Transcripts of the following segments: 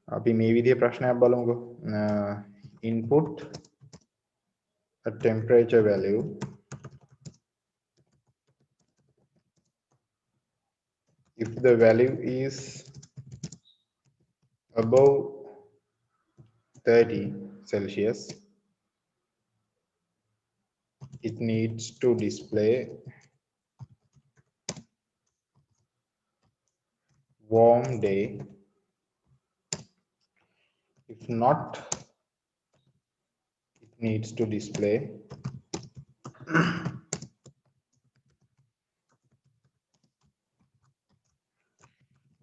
අපි මේ විදිහේ ප්‍රශ්නයක් බලමුකෝ. Input a temperature value if the value is above 30 Celsius, it needs to display warm day. If not, it needs to display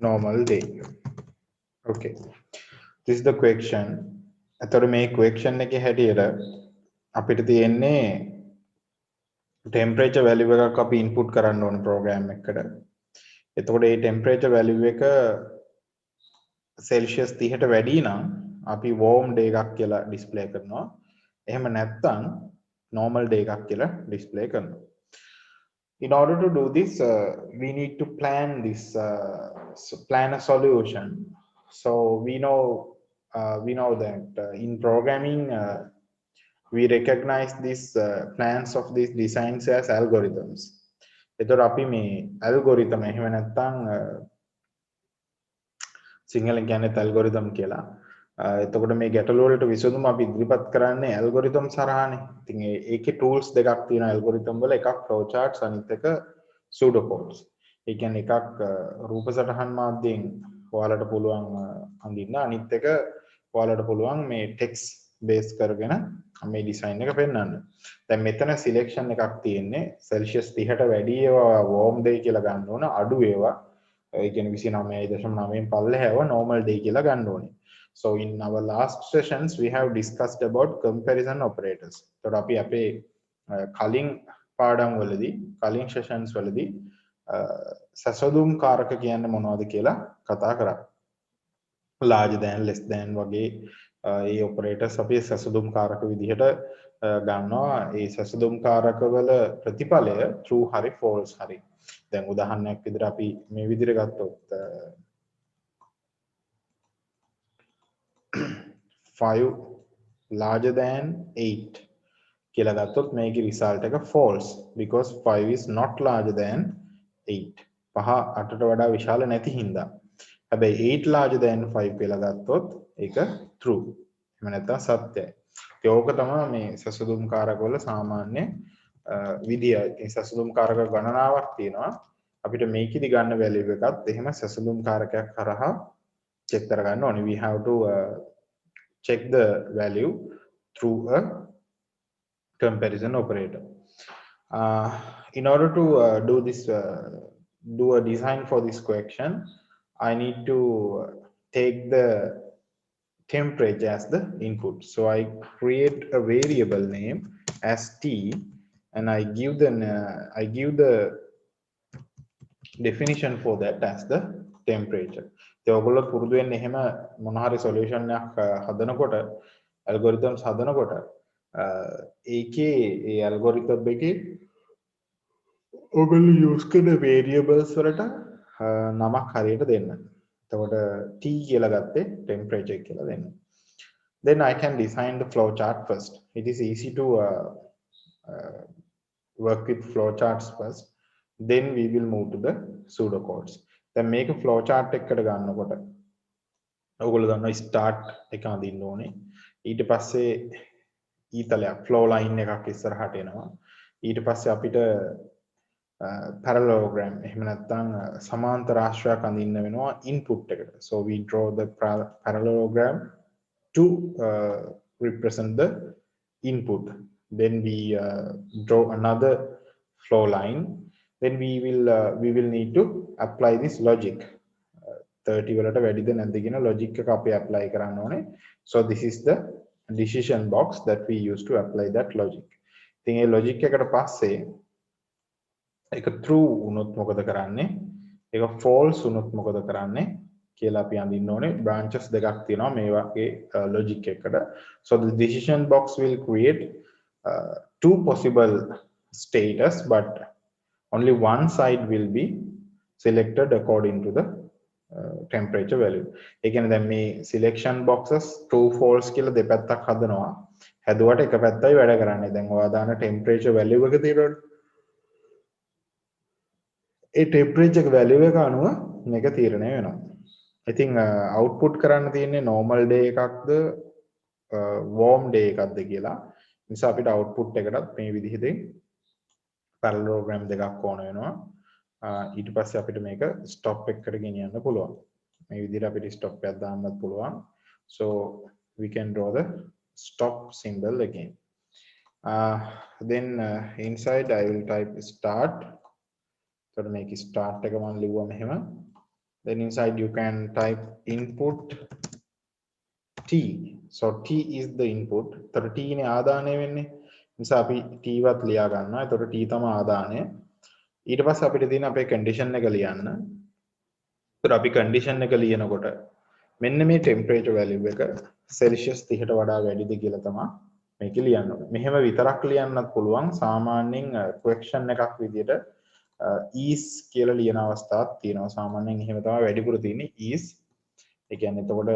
normal day. Okay, this is the question. එතකොට මේ question එකේ හැටියට අපිට තියෙන්නේ temperature value එකක් අපි input කරන්න ඕන program එකකට. එතකොට මේ temperature value එක Celsius 30ට වැඩි නම් අපි warm day එකක් කියලා display කරනවා. එහෙම නැත්නම් normal day එකක් කියලා display කරනවා. In order to do this, we need to plan this, plan a solution. So we know that in programming, we recognize these plans of these designs as algorithms. එතකොට අපි මේ algorithm එහෙම නැත්නම් සිංහලෙන් කියන්නේ algorithm කියලා. එතකොට මේ ගැටලුව වලට විසඳුම අපි ඉදිරිපත් කරන්නේ algorithm සරහානේ. ඉතින් ඒකේ tools දෙකක් තියෙනවා algorithm වල. එකක් flow charts අනිත් එක pseudocodes. ඒ කියන්නේ එකක් රූප සටහන් මාධ්‍යයෙන් ඔයාලට පුළුවන් අඳින්න, අනිත් එක ඔයාලට පුළුවන් මේ text base කරගෙන මේ design එක පෙන්වන්න. දැන් මෙතන selection එකක් තියෙන්නේ Celsius 30ට වැඩි ඒවා warm day කියලා ගන්න ඕන, අඩු ඒවා ඒ කියන්නේ 29.9 පල්ලෙහාව normal day කියලා ගන්න ඕනේ. So in our last sessions we have discussed about comparison operators. එතකොට අපි අපේ කලින් පාඩම් වලදී කලින් sessions වලදී සසදුම් කාරක කියන්නේ මොනවද කියලා කතා කරා. larger than, less than වගේ ඒ operators අපි සසදුම් කාරක විදිහට ගන්නවා. ඒ සසදුම් කාරක වල ප්‍රතිඵලය true හරි false හරි. දැන් උදාහරණයක් විදිහට අපි මේ විදිහට ගත්තොත් 5 larger than 8 කියලා ගත්තොත් මේකේ result එක false because 5 is not larger than 8. 5 8ට වඩා විශාල නැති හින්දා. හැබැයි 8 larger than 5 කියලා ගත්තොත් ඒක true. එහෙම නැත්නම් සත්‍යයි. ඒක තමයි මේ සසදුම් කාරක වල සාමාන්‍ය විදිය. ඉතින් සසදුම් කාරක ගණනාවක් තියෙනවා. අපිට මේකෙදි ගන්න value එකත් එහෙම සසදුම් කාරකයක් හරහා check කරගන්න ඕනේ. We have to check the value through a comparison operator. In order to do a design for this question, I need to take the temperature as the input. So I create a variable name as T and I give the definition for that as the temperature. ඒ ඔයගොල්ලෝ පුරුදු වෙන්න එහෙම මොන හරි solution එකක් හදනකොට algorithms හදනකොට ඒකේ ඒ algorithm එකේ ඔයගොල්ලෝ use කරන variables වලට නමක් හරියට දෙන්න. එතකොට T කියලා ගත්තේ temperature කියලා දෙන්න. Then I can design the flow chart first. It is easy to work with flow charts first. Then we will move to the pseudocodes. දැන් මේක flow chart එකකට ගන්නකොට ඔයගොල්ලෝ දන්නවා start එක අඳින්න ඕනේ. ඊට පස්සේ ඊතලයක් flow line එකක් ඉස්සරහට එනවා. ඊට පස්සේ අපිට parallelogram එහෙම නැත්නම් සමාන්තර ආශ්‍රයක් අඳින්න වෙනවා input එකට. So we draw the parallelogram to represent the input. Then we draw another flow line. Then we will need to apply this logic. 30 වලට වැඩිද නැද්ද කියන logic එක අපි apply කරන්න ඕනේ. So this is the decision box that we use to apply that logic. ඉතින් මේ logic එකට පස්සේ ඒක true වුණොත් මොකද කරන්නේ? ඒක false වුණොත් මොකද කරන්නේ කියලා අපි අඳින්න ඕනේ. branches දෙකක් තියෙනවා මේ වගේ logic එකකට. So the decision box will create two possible status, but only one side will be selected according to the temperature value. ඒ කියන්නේ දැන් මේ selection boxes true false කියලා දෙපැත්තක් හදනවා. හැදුවට එක පැත්තයි වැඩ කරන්නේ. දැන් ඔයා දාන temperature value එක තියෙනවනේ. ඒ temperature value එක අනුව මේක තීරණය වෙනවා. ඉතින් output කරන්න තියෙන්නේ normal day එකක්ද warm day එකක්ද කියලා. නිසා අපිට output එකටත් මේ විදිහට parallelogram දෙකක් ඕන වෙනවා. ඊට පස්සේ අපිට මේක stop එකකට ගෙනියන්න පුළුවන්. මේ විදිහට අපිට stop එකක් දාන්නත් පුළුවන්. So we can draw the stop symbol again. Then inside I will type start. So to make start එක මම ලිව්වා මෙහෙම. Then inside you can type input t. So t is the input. तर t නේ ආදානය වෙන්නේ. නිසා අපි t වත් ලියා ගන්නවා. එතකොට t තමයි ආදානය. ඊට පස්සේ අපිට තියෙන අපේ condition එක ලියන්න. ඒතර අපි condition එක ලියනකොට මෙන්න මේ temperature value එක Celsius 30ට වඩා වැඩිද කියලා තමයි මේක ලියන්න ඕනේ. මෙහෙම විතරක් ලියන්නත් පුළුවන්. සාමාන්‍යයෙන් question එකක් විදියට is කියලා ලියන අවස්ථාවක් තියෙනවා. සාමාන්‍යයෙන් එහෙම තමයි වැඩිපුර තියෙන්නේ is. ඒ කියන්නේ එතකොට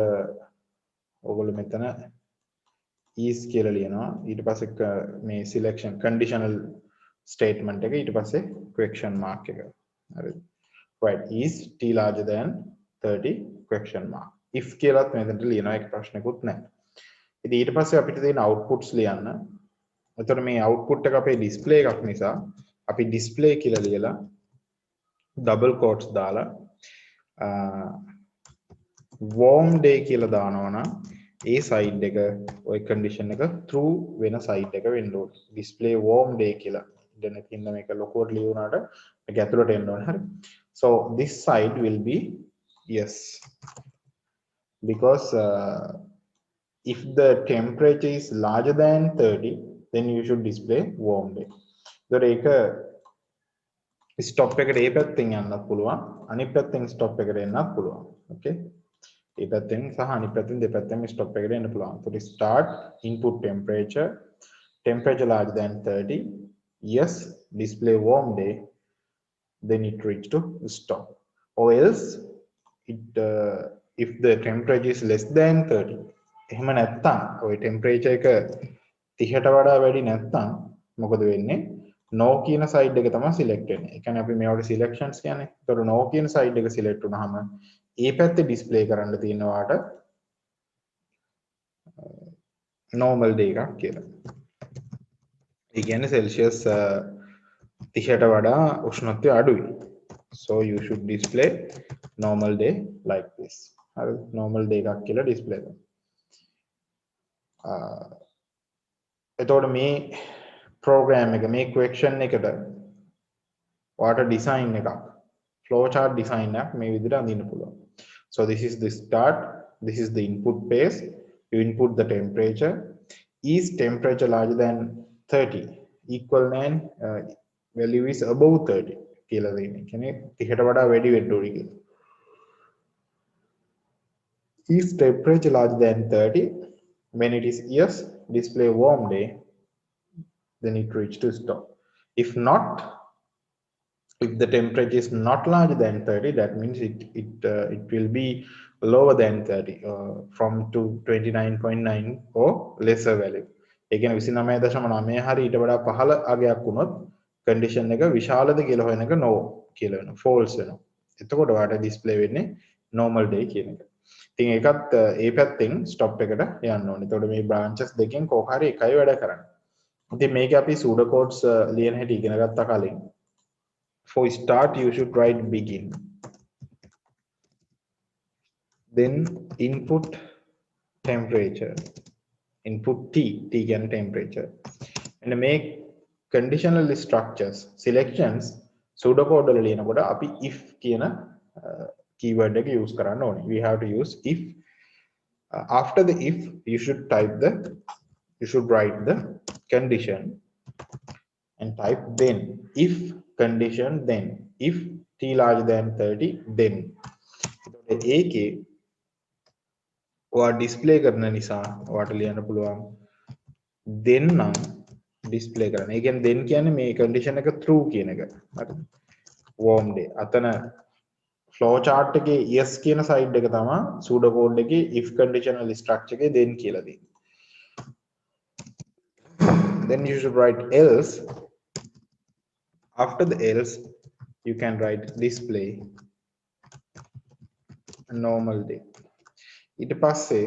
ඕගොල්ලෝ මෙතන is කියලා ලියනවා. ඊට පස්සේ මේ selection conditional statement එක ඊට පස්සේ question mark එක. හරිද? Right, is t larger than 30 question mark. If කියලාත් මෙතනට ලියනවා ඒක ප්‍රශ්නකුත් නැහැ. ඉතින් ඊට පස්සේ අපිට තියෙන outputs ලියන්න. එතකොට මේ output එක අපේ display එකක් නිසා අපි display කියලා ලියලා double quotes දාලා warm day කියලා දානවා නම් ඒ side එක ওই condition එක true වෙන side එක වෙන්න ඕනේ. display warm day කියලා. ඉතින් ඉතින් මේක ලොකුවට ලියුණාට මේක ඇතුළට එන්න ඕනේ. හරි. So this side will be yes, because if the temperature is larger than 30, then you should display warm day. So ඒක stop එකට ඒ පැත්තෙන් යන්නත් පුළුවන්, අනිත් පැත්තෙන් stop එකට එන්නත් පුළුවන්. Okay, ඒ පැත්තෙන් සහ අනිත් පැත්තෙන් දෙපැත්තෙන් stop එකට එන්න පුළුවන්. So start input temperature larger than 30, yes, display warm day, then it reach to stop. Or else it if the temperature is less than 30, එහෙම නැත්තම් ඔය temperature එක 30ට වඩා වැඩි නැත්තම් මොකද වෙන්නේ? no කියන side එක තමයි select වෙන්නේ. ඒ කියන්නේ අපි මේවට selections කියන්නේ. ඒතකොට no කියන side එක select වුණාම ඒ පැත්තේ display කරන්න තියෙනවාට normal day එකක් කියලා. ඒ කියන්නේ Celsius 30ට වඩා උෂ්ණත්වය අඩුයි. So you should display normal day like this. හරි, normal day එකක් කියලා display කරනවා. එතකොට මේ program එක මේ question එකට ඔයාට design එකක් flow chart design එකක් මේ විදිහට අඳින්න පුළුවන්. So this is the start, this is the input phase. You input the temperature. Is temperature larger than 30? Equal and value is above 30 කියලා දෙන්නේ. කියන්නේ 30ට වඩා වැඩි වෙන්න ඕනේ කියලා. Is temperature larger than 30? When it is yes, display warm day, then it reach to stop. If not, if the temperature is not larger than 30, that means it will be lower than 30, from to 29.9 or lesser value. ඒ කියන්නේ 29.9 හරි ඊට වඩා පහළ අගයක් වුණොත් condition එක විශාලද කියලා හොයන එක no කියලා වෙනවා, false වෙනවා. එතකොට ඔයාලට display වෙන්නේ normal day කියන එක. ඉතින් ඒකත් ඒ පැත්තෙන් stop එකට යන්න ඕනේ. එතකොට මේ branches දෙකෙන් කොහොම හරි එකයි වැඩ කරන්නේ. ඉතින් මේකේ අපි pseudocodes ලියන හැටි ඉගෙන ගත්තා කලින්. For start you should write begin. Then input temperature. Input t කියන්නේ temperature. And make conditional structures selections pseudocode වල ලියනකොට අපි if කියන keyword එක use කරන්න ඕනේ. We have to use if. After the if you should write the condition and type then. If condition then. If t larger than 30 then. ඒකේ ඔයා display කරන නිසා ඔයාට ලියන්න පුළුවන් then නම් display කරන්න. ඒ කියන්නේ then කියන්නේ මේ condition එක true කියන එක. හරි. warm day. අතන flow chart එකේ yes කියන side එක තමයි pseudo code එකේ if conditional structure එකේ then කියලා දෙන්නේ. Then you should write else. After the else you can write display normal day. ඊට පස්සේ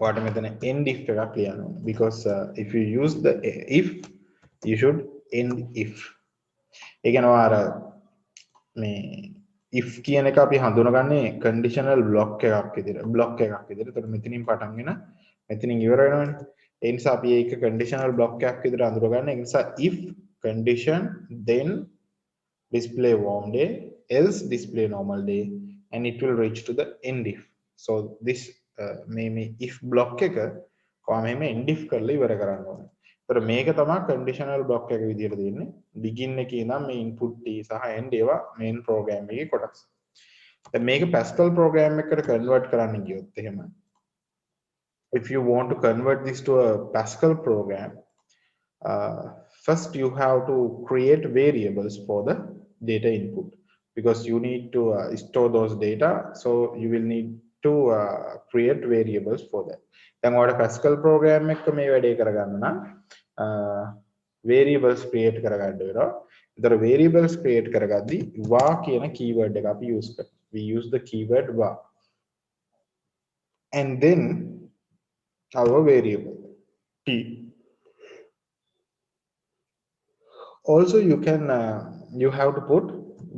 ඔයාලට මෙතන end if එකක් ලියන්න ඕනේ because if you use the if you should end if. ඒ කියන්නේ ඔයාලා මේ if කියන එක අපි හඳුනගන්නේ conditional block එකක් විදිහට block එකක් විදිහට. ඒතකොට මෙතනින් පටන්ගෙන මෙතනින් ඉවර වෙනවනේ. ඒ නිසා අපි ඒක conditional block එකක් විදිහට අඳුරගන්න. ඒ නිසා if condition then display warm day else display normal day and it will reach to the end if. So this මේ if block එක කොහොම මෙහෙම end if කරලා ඉවර කරන්න ඕනේ. ඒතර මේක තමයි conditional block එක විදිහට දෙන්නේ. begin එකේ ඉඳන් මේ input t සහ end ඒවා main program එකේ කොටස්. දැන් මේක Pascal program එකකට convert කරන්න ගියොත් එහෙම if you want to convert this to a Pascal program, first you have to create variables for the data input because you need to store those data. So you will need to create variables for that. Then what a Pascal program එක මේ වැඩේ කරගන්න නම් variables create කරගන්න වෙනවා. ඒතර variables create කරගද්දි var කියන keyword එක අපි use කරනවා. We use the keyword var. And then our variable t. Also you can you have to put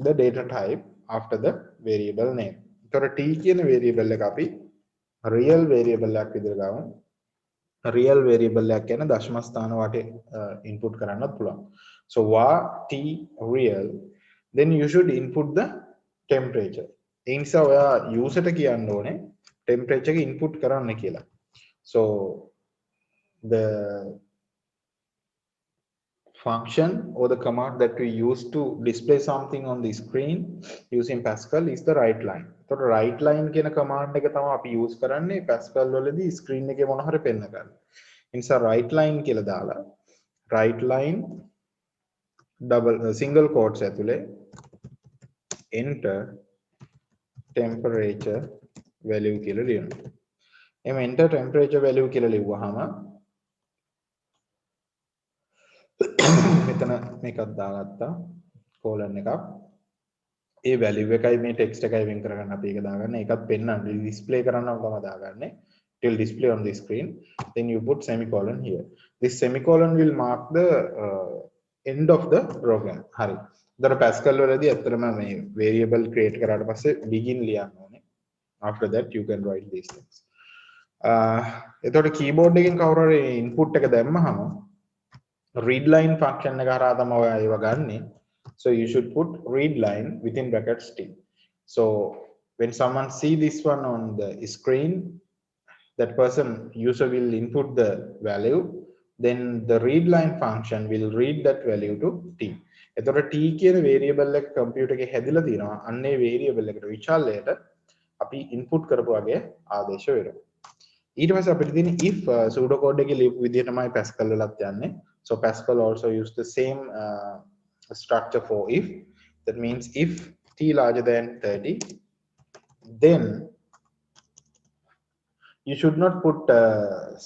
the data type after the variable name. So t කියන variable එක අපි real variable එකක් විදිහට ගමු. real variable එකක් කියන දශම ස්ථාන වටේ input කරන්නත් පුළුවන්. So var t real, then you should input the temperature. ඒ නිසා ඔයා user ට කියන්න ඕනේ temperature එක input කරන්න කියලා. So the function or the command that we use to display something on the screen using Pascal is the write line. So write line කියන command එක තමයි අපි use කරන්නේ Pascal වලදී screen එකේ මොන හරි පෙන්න ගන්න. ඒ නිසා write line කියලා දාලා write line double single quotes ඇතුලේ enter temperature value කියලා ලියනවා. එහම enter temperature value කියලා ලිව්වහම මෙතන මේකක් දාගත්තා colon එකක් ඒ value එකයි මේ text එකයි වෙන් කරගන්න අපි ඒක දාගන්න ඒකත් පෙන්නන්න display කරන්නම තමයි දාගන්නේ it will display on the screen then you put semicolon here this semicolon will mark the end of the program හරි දර Pascal වලදී ඇත්තටම මේ variable create කරාට පස්සේ begin ලියන්න ඕනේ after that you can write these things එතකොට keyboard එකෙන් කවුරු හරි input එක දැම්මහම read line function එක හරහා තමයි ඔයා ඒව ගන්නෙ. So you should put read line within brackets t. So when someone see this one on the screen, that person user will input the value, then the read line function will read that value to t. එතකොට t කියන variable එක computer එකේ හැදිලා තියෙනවා. අන්නේ variable එකට විචාලයට අපි input කරපු වගේ ආදේශ වෙනවා. ඊට පස්සේ අපිට තියෙන if pseudo code එකේ ලියපු විදිහටමයි Pascal වලත් යන්නේ. So Pascal also use the same structure for if. That means if t larger than 30, then you should not put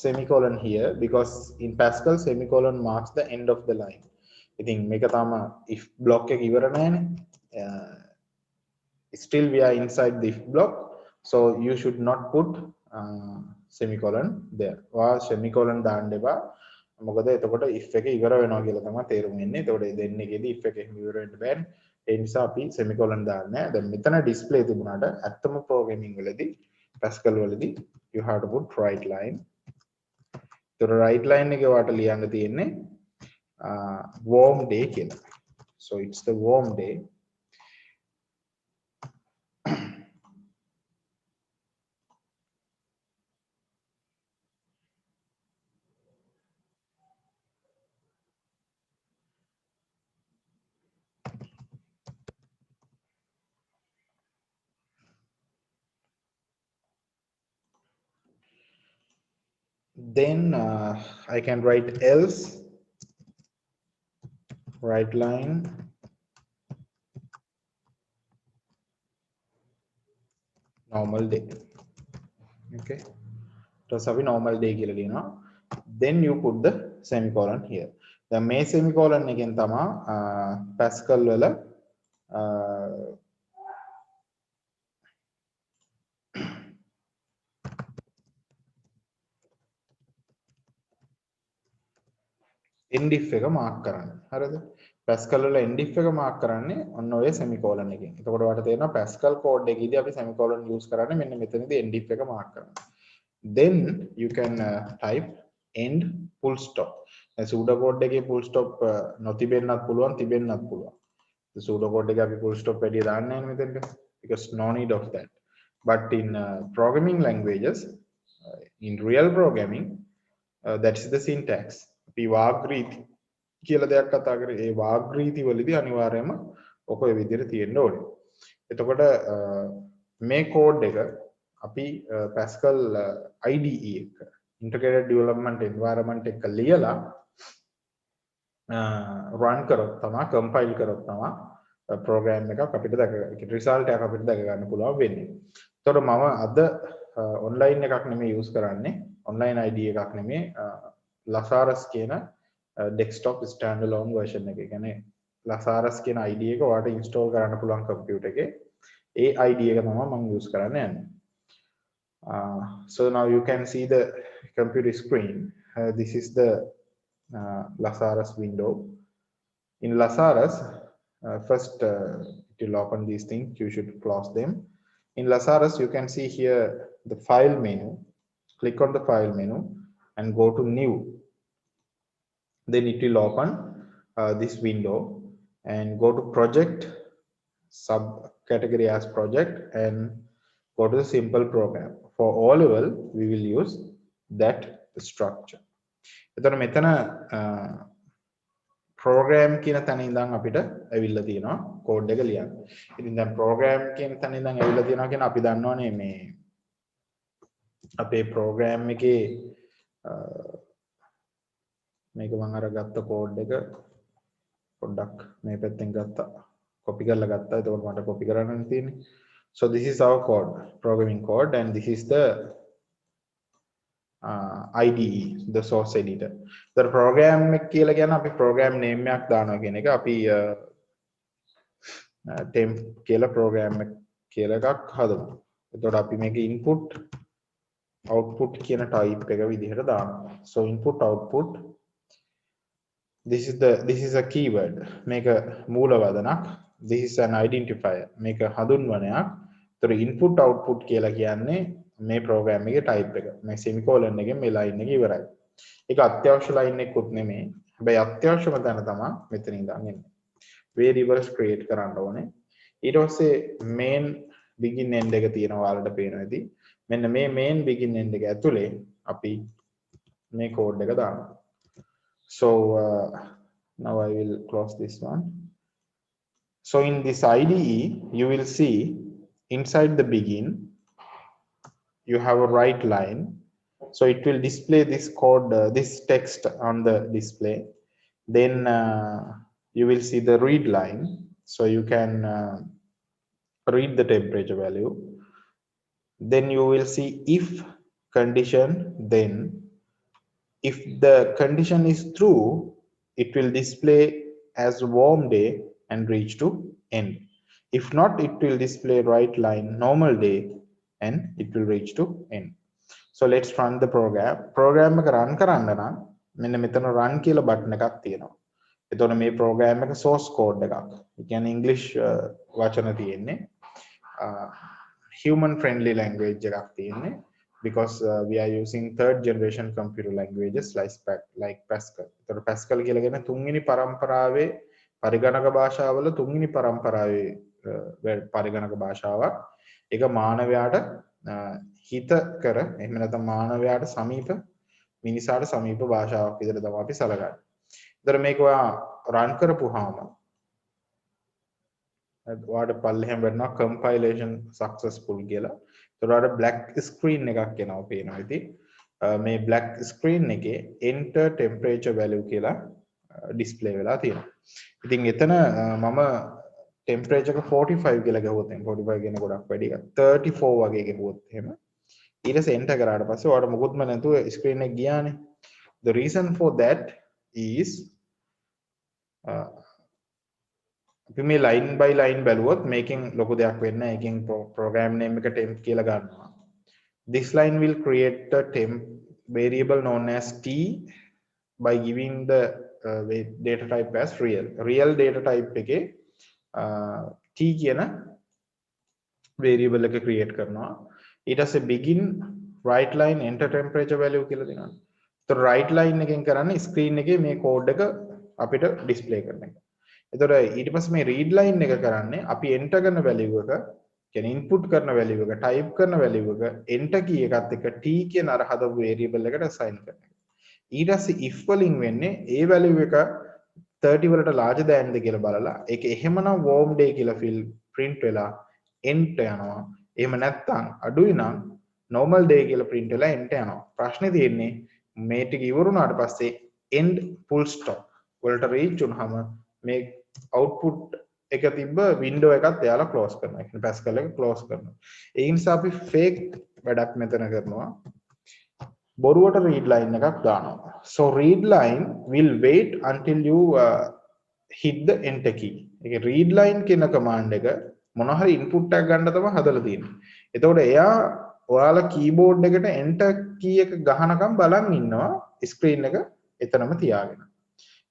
semicolon here because in Pascal semicolon marks the end of the line. I think මේක තමයි if block එක ඉවර නැහැනේ. Still we are inside the if block, so you should not put semicolon there. වා semicolon දාන්න එපා. මොකද එතකොට if එක ඉවර වෙනවා කියලා තමයි තේරුම් වෙන්නේ. එතකොට දෙන්නේකෙදි if එක එහෙම ඉවර වෙන්න බෑනේ. ඒ නිසා අපි semicolon දාන්නේ නැහැ. දැන් මෙතන display තිබුණාට ඇත්තම programming වලදී Pascal වලදී you have to put write line. ඒතර write line එකේ වාට ලියන්න තියෙන්නේ warm day කියලා. So it's the warm day. Then I can write else write line normal day. Okay, so we normal day කියලා ලියනවා. Then you put the semicolon here. දැන් මේ semicolon එකෙන් තමයි Pascal වල endif එක මාක් කරන්නේ. හරිද? Pascal වල endif එක මාක් කරන්නේ ඔන්න ඔය semicolon එකෙන්. එතකොට ඔයාලට තේරෙනවා Pascal code එකේදී අපි semicolon use කරන්නේ මෙන්න මෙතනදී endif එක මාක් කරනවා. Then you can type end full stop. pseudo code එකේ full stop නොතිබෙන්නත් පුළුවන් තිබෙන්නත් පුළුවන්. pseudo code එකේ අපි full stop වැඩි දාන්නේ නැහැ මෙතනට because no need of that. But in programming languages, in real programming, that is the syntax. අපි වාග්රීති කියලා දෙයක් කතා කරේ. ඒ වාග්රීති වලදී අනිවාර්යයෙන්ම ඔක ඔය විදිහට තියෙන්න ඕනේ. එතකොට මේ කෝඩ් එක අපි Pascal IDE එක integrated development environment එක ලියලා run කරොත් තමයි compile කරොත් තමයි program එකක් අපිට දැක result එකක් අපිට දැක ගන්න පුළුවන් වෙන්නේ. එතකොට මම අද online එකක් නෙමෙයි use කරන්නේ. online IDE එකක් නෙමෙයි Lazarus කියන desktop standalone version එක. ඒ කියන්නේ Lazarus කියන IDE එක ඔයාලට install කරන්න පුළුවන් computer එකේ. ඒ IDE එක තමයි මම use කරන්න යන්නේ. So now you can see the computer screen. This is the Lazarus window. In Lazarus, first it will open these things. You should close them. In Lazarus, you can see here the file menu. Click on the file menu and go to new. Then it will open this window and go to project, subcategory as project, and go to the simple program. For O level, we will use that structure. එතකොට මෙතන program කියන තැන ඉඳන් අපිට ඇවිල්ලා තියෙනවා code එක ලියන්න. ඉතින් දැන් program කියන තැන ඉඳන් ඇවිල්ලා තියෙනවා කියන අපි දන්නවනේ මේ අපේ program එකේ මේක මම අර ගත්ත කෝඩ් එක පොඩ්ඩක් මේ පැත්තෙන් ගත්තා. copy කරලා ගත්තා. එතකොට මට copy කරන්න තියෙන්නේ. So this is our code, programming code, and this is the IDE, the source editor. The program එක කියලා කියන අපි program name එකක් දානවා කියන එක අපි temp කියලා program එක කියලා එකක් හදමු. එතකොට අපි මේක input output කියන type එක විදිහට දානවා. So input output, this is a keyword. මේක මූලවදනක්. This is an identifier. මේක හඳුන්වනයක්. ඒතර input output කියලා කියන්නේ මේ program එකේ type එක. මේ semicolon එකෙන් මේ line එක ඉවරයි. ඒක අත්‍යවශ්‍ය line එකකුත් නෙමෙයි. හැබැයි අත්‍යවශ්‍යම තැන තමයි මෙතන ඉඳන් එන්නේ. variables create කරන්න ඕනේ. ඊට පස්සේ main begin end එක තියෙනවා ඔයාලට පේනවා ඇති. මෙන්න මේ main begin end එක ඇතුලේ අපි මේ code එක දානවා. So now I will close this one. So in this IDE, you will see inside the begin, you have a right line. So it will display this code, this text on the display. Then you will see the read line. So you can read the temperature value. Then you will see if condition, then if the condition is true, it will display as warm day and reach to end. If not, it will display right line normal day and it will reach to end. So let's run the program. Program එක run කරන්න නම් මෙන්න මෙතන run කියලා button එකක් තියෙනවා. එතකොට මේ program එක source code එකක්. ඒ කියන්නේ English වචන තියෙන්නේ. Human friendly language එකක් තියෙන්නේ. Because we are using third generation computer languages like Pascal. එතකොට Pascal කියලා කියන්නේ තුන්වෙනි පරම්පරාවේ පරිගණක භාෂාවල තුන්වෙනි පරම්පරාවේ පරිගණක භාෂාවක්. ඒක මානවයාට හිත කර එහෙම නැත්නම් මානවයාට සමීප මිනිසාට සමීප භාෂාවක් විදිහට තමයි අපි සලකන්නේ. ඒතර මේක ඔයා run කරපුවාම ඔයාලට පල්ලෙහෙන් වෙනවා compilation successful කියලා. ඒතර ඔයාලට black screen එකක් එනවා පේනවා ඉතින්. මේ black screen එකේ enter temperature value කියලා display වෙලා තියෙනවා. ඉතින් එතන මම temperature එක 45 කියලා ගහුවොත් එහෙනම් 45 කියන ගොඩක් වැඩි එක 34 වගේ ගහුවොත් එහෙම ඊට පස්සේ enter කරාට පස්සේ ඔයාලට මොකුත්ම නැතුව screen එක ගියානේ. The reason for that is අපි මේ line by line බැලුවොත් මේකෙන් ලොකු දෙයක් වෙන්නේ නැහැ. ඒකෙන් program name එක temp කියලා ගන්නවා. This line will create the temp variable known as t by giving the data type as real. Real data type එකේ t කියන variable එක create කරනවා. ඊට පස්සේ begin right line enter temperature value කියලා දෙනවා. ඒතර right line එකෙන් කරන්නේ screen එකේ මේ code එක අපිට display කරන එක. ඒතර ඊට පස්සේ මේ read line එක කරන්නේ අපි enter කරන value එක කියන්නේ input කරන value එක type කරන value එක enter key එකත් එක්ක t කියන අර හදපු variable එකට assign කරන එක. ඊට පස්සේ if වලින් වෙන්නේ ඒ value එක 30 වලට larger than ද කියලා බලලා ඒක එහෙමනම් warm day කියලා print වෙලා end යනවා. එහෙම නැත්නම් අඩුයි නම් normal day කියලා print වෙලා end යනවා. ප්‍රශ්නේ තියෙන්නේ මේ ටික ඉවරුනාට පස්සේ end full stop වලට reach වුනහම මේ output එක තිබ්බ window එකත් එයාලා close කරනවා. ඒ කියන්නේ Pascal එක close කරනවා. ඒ නිසා අපි fake වැඩක් මෙතන කරනවා. බොරුවට read line එකක් දානවා. So read line will wait until you hit the enter key. ඒක read line කියන command එක මොන හරි input එකක් ගන්න තමයි හදලා තියෙන්නේ. එතකොට එයා ඔයාලා keyboard එකට enter key එක ගහනකම් බලන් ඉන්නවා screen එක එතනම තියාගෙන.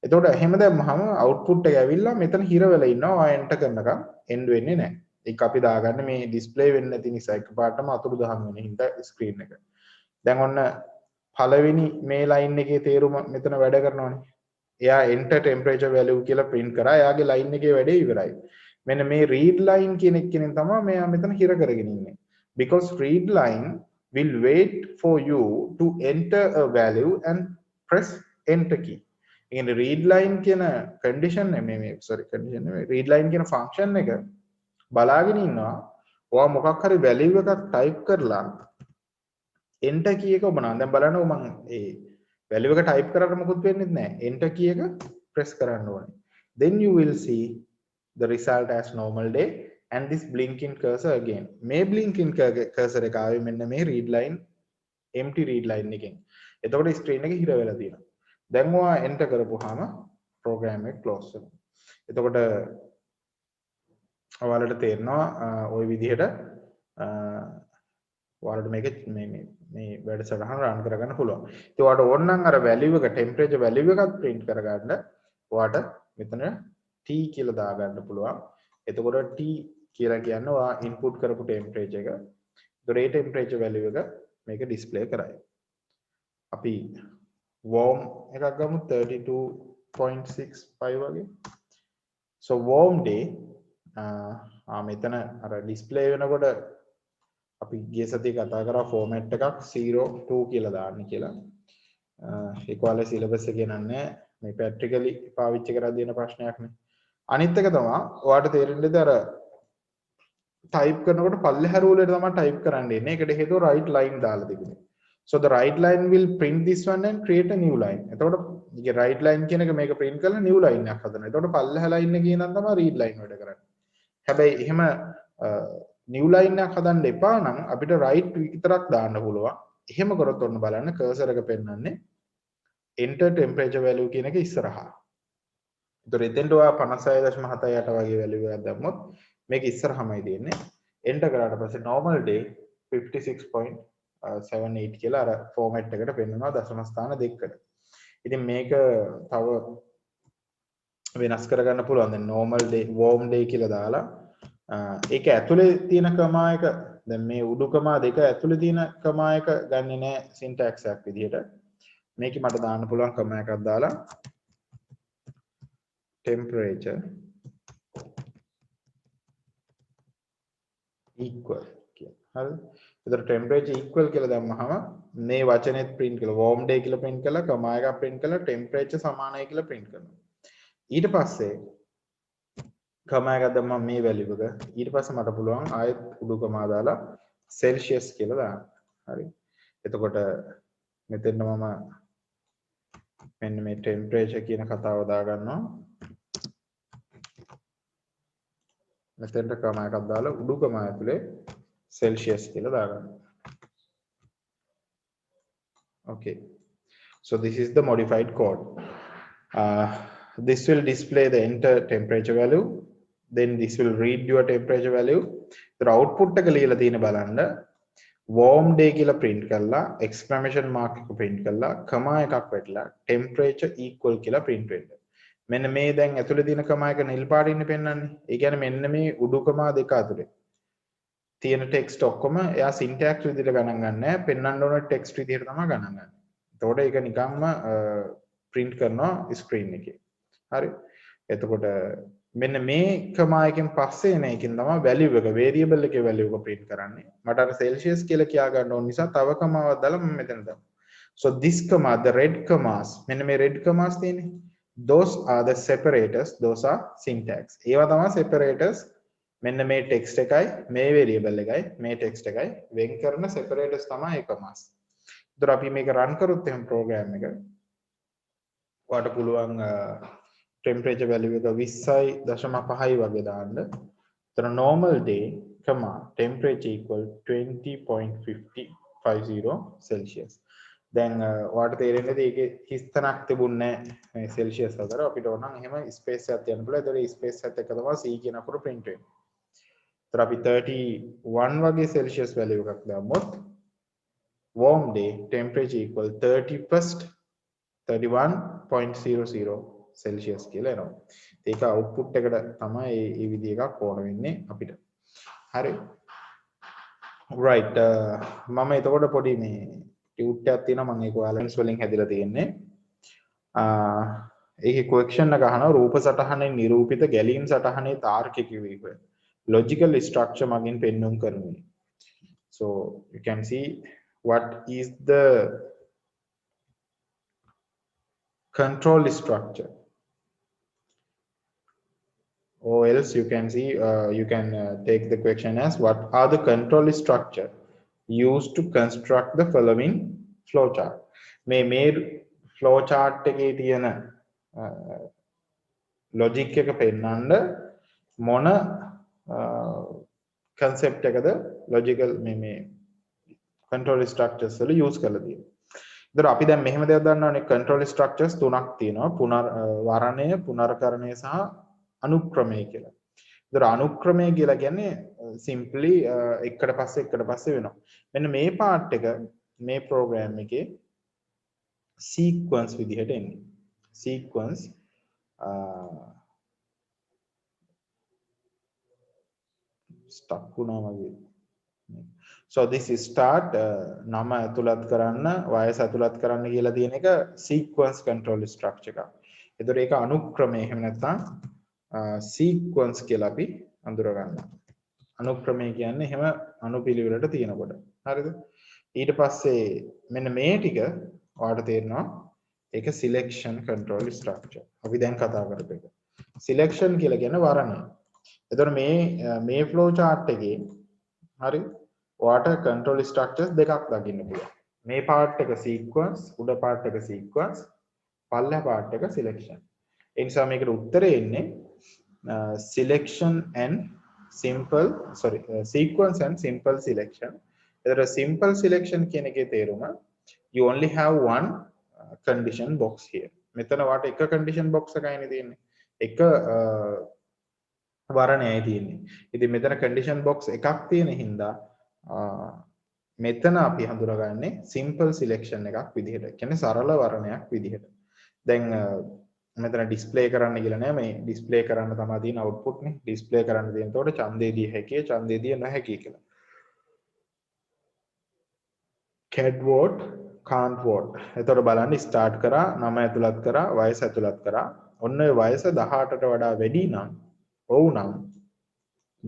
එතකොට එහෙම දැම්මහම output එක ඇවිල්ලා මෙතන හිර වෙලා ඉන්නවා. ඔයා enter කරනකම් end වෙන්නේ නැහැ. ඒක අපි දාගන්න මේ display වෙන්නේ නැති නිසා එකපාරටම අතුරු දහම් වෙන හින්දා screen එක. දැන් ඔන්න පළවෙනි මේ line එකේ තේරුම මෙතන වැඩ කරනවානේ. එයා enter temperature value කියලා print කරා. එයාගේ line එකේ වැඩේ ඉවරයි. මෙන්න මේ read line කියන එකෙන් තමයි මෙයා මෙතන හිර කරගෙන ඉන්නේ. Because read line will wait for you to enter a value and press enter key. කියන්නේ read line කියන condition condition නෙමෙයි read line කියන function එක බලාගෙන ඉන්නවා. ඔයා මොකක් හරි value එකක් type කරලා enter key එක ඔබනවා. දැන් බලන්න මම ඒ value එක type කරාට මොකුත් වෙන්නේ නැහැ. enter key එක press කරන්න ඕනේ. Then you will see the result as normal day and this blinking cursor again. මේ blinking cursor එක ආවේ මෙන්න මේ read line empty read line එකෙන්. එතකොට screen එක හිර වෙලා තියෙනවා. දැන් ඔයා enter කරපුවාම program එක close වෙනවා. එතකොට ඔයාලට තේරෙනවා ওই විදිහට ඔයාලට මේක මේ වැඩසටහන run කරගන්න පුළුවන්. ඉතින් ඔයාලට ඕන නම් අර value එක temperature value එකක් print කරගන්න ඔයාලට මෙතන t කියලා දාගන්න පුළුවන්. එතකොට t කියලා කියන්නේ ඔයා input කරපු temperature එක. ඒතකොට ඒ temperature value එක මේක display කරයි. අපි warm එකක් ගමු 32.65 වගේ. So warm day මෙතන අර display වෙනකොට අපි ගිය සතියේ කතා කරා format එකක් 02 කියලා දාන්න කියලා. ඒක ඔයාලා syllabus එකේ නන්නේ මේ practically පාවිච්චි කරලා දෙන ප්‍රශ්නයක් නේ. අනිත් එක තමයි ඔයාලට තේරෙන්නේ අර type කරනකොට පල්ලෙහා රූලෙට තමයි type කරන්න ඉන්නේ. ඒකට හේතුව right line දාලා තිබුණේ. So the right line will print this one and create a new line. එතකොට මේ right line කියන එක මේක print කරලා new line එකක් හදනවා. එතකොට පල්ලෙහා line එක කියනනම් තමයි read line වැඩ කරන්නේ. හැබැයි එහෙම new line එකක් හදන්න එපා නම් අපිට right විතරක් දාන්න පුළුවන්. එහෙම කරොත් ඔන්න බලන්න cursor එක පෙන්වන්නේ enter temperature value කියන එක ඉස්සරහා. ඒතර එතෙන්ට ඔයා 56.78 වගේ value එකක් දැම්මොත් මේක ඉස්සරහමයි තියෙන්නේ. enter කරාට පස්සේ normal day 56.78 කියලා අර format එකට පෙන්වනවා දශම ස්ථාන දෙකකට. ඉතින් මේක තව වෙනස් කරගන්න පුළුවන්. දැන් normal day warm day කියලා දාලා ඒක ඇතුලේ තියෙන ක්‍රමායක දැන් මේ උඩු ක්‍රමා දෙක ඇතුලේ තියෙන ක්‍රමායක ගන්නෙ නෑ syntax එකක් විදිහට. මේක මට දාන්න පුළුවන් ක්‍රමයකක් දාලා temperature equal කියලා. හරිද? ඒතර temperature equal කියලා දැම්මහම මේ වචනේත් print කළා warm day කියලා print කළා ක්‍රමායකක් print කළා temperature සමානයි කියලා print කරනවා. ඊට පස්සේ ක්‍රමයක දැම්මම මේ value එක ඊට පස්සේ මට පුළුවන් ආයෙත් උඩු ක්‍රමා දාලා celsius කියලා දාන්න. හරි. එතකොට මෙතෙන් මම මෙන්න මේ temperature කියන කතාව දා ගන්නවා. මෙතෙන්ට කම එකක් දාලා උඩු කම ඇතුලේ Celsius කියලා දාගන්න. Okay. So this is the modified code. This will display the enter temperature value. Then this will read your temperature value. The output එක ලියලා තියෙන බලන්න warm day කියලා print කරලා exclamation mark එක print කරලා comma එකක් වැටලා temperature equal කියලා print වෙන්න. මෙන්න මේ දැන් ඇතුලේ තියෙන comma එක නිල් පාටින් පෙන්නන්නේ. ඒ කියන්නේ මෙන්න මේ උඩු comma දෙක අතරේ තියෙන text ඔක්කොම එයා syntax විදිහට ගණන් ගන්නෑ. පෙන්වන්න ඕන text විදිහට තමයි ගණන් ගන්නේ. එතකොට ඒක නිකම්ම print කරනවා screen එකේ. හරි. එතකොට මෙන්න මේ comma එකෙන් පස්සේ එන එකකින් තමයි value එක variable එකේ value එක print කරන්නේ. මට අර Celsius කියලා කියා ගන්න ඕන නිසා තව comma එකක් දාලා මම මෙතන දානවා. So this comma, the red commas, මෙන්න මේ red commas තියෙන්නේ. Those are the separators, those are syntax. ඒවා තමයි separators. මෙන්න මේ text එකයි මේ variable එකයි මේ text එකයි වෙන් කරන separators තමයි ඒ commas. ඒතර අපි මේක run කරොත් එහෙනම් program එක ඔයාලට පුළුවන් temperature value එක 20.5 වගේ දාන්න. ඒතර normal day, temperature equal 20.50 Celsius. දැන් ඔයාලට තේරෙන්නේ ඒකේ හිස්තනක් තිබුණේ නැහැ මේ Celsius අතර. අපිට ඕන නම් එහෙම space එකක් තියන්න පුළුවන්. ඒතර space එකත් එක්ක තමයි C කියන අකුර print වෙන්නේ. ඒතර අපි 31 වගේ Celsius value එකක් දාමුත් warm day temperature equal 31.00 Celsius කියලා එනවා. ඒක output එකට තමයි මේ විදිහ එකක් ඕන වෙන්නේ අපිට. හරි. right මම එතකොට පොඩි මේ ටියුට් එකක් තියෙනවා මම ඒක ඔයාලන්ස් වලින් හැදලා තියෙන්නේ. ඒකේ question එක අහනවා රූප සටහනේ නිරූපිත ගැලීම් සටහනේ තාර්කික විවරය. Logical structure මගින් පෙන්වුම් කරන්නේ. So you can see what is the control structure, or else you can see you can take the question as what are the control structure used to construct the following flow chart. මේ flow chart එකේ තියෙන logic එක පෙන්නන්න මොන concept එකද logical මේ control structures වල use කරලා තියෙන්නේ. ඒතර අපි දැන් මෙහෙම දෙයක් දන්නවනේ control structures තුනක් තියෙනවා වරණය, පුනර්කරණය සහ අනුක්‍රමය කියලා. ඒතර අනුක්‍රමය කියලා කියන්නේ simply එකට පස්සේ වෙනවා. මෙන්න මේ part එක මේ program එකේ sequence විදිහට එන්නේ. sequence stuck වුණා වගේ. So this is start නම ඇතුළත් කරන්න වයස ඇතුළත් කරන්න කියලා තියෙන එක sequence control structure එකක්. ඒතර ඒක අනුක්‍රමය එහෙම නැත්නම් sequence කියලා අපි අඳුර ගන්නවා. අනුක්‍රමය කියන්නේ එහෙම අනුපිළිවෙලට තියෙනකොට. හරිද? ඊට පස්සේ මෙන්න මේ ටික ඔයාලට තේරෙනවා ඒක selection control structure. අපි දැන් කතා කරපු එක. selection කියලා කියන්නේ වරණය. ඒතර මේ flow chart එකේ හරි water control structures දෙකක් දකින්න පුළුවන්. මේ part එක sequence, උඩ part එක sequence, පල්ලෙහා part එක selection. ඒ නිසා මේකට උත්තරේ එන්නේ sequence and simple selection. ඒතර simple selection කියන එකේ තේරුම you only have one condition box here. මෙතන වාට එක condition box එකයිනේ තියෙන්නේ. එක වරණයයි තියෙන්නේ. ඉතින් මෙතන condition box එකක් තියෙන හින්දා මෙතන අපි හඳුනාගන්නේ simple selection එකක් විදිහට. කියන්නේ සරල වරණයක් විදිහට. දැන් මෙතන display කරන්න කියලා නෑ මේ display කරන්න තමයි තියෙන output නේ. display කරන්න තියෙන. එතකොට ඡන්දේ දිය හැකියි ඡන්දේ දිය නොහැකියි කියලා. can vote can't vote. එතකොට බලන්න start කරා නම ඇතුළත් කරා වයස ඇතුළත් කරා. ඔන්න ඔය වයස 18ට වඩා වැඩි නම් ඔව් නම්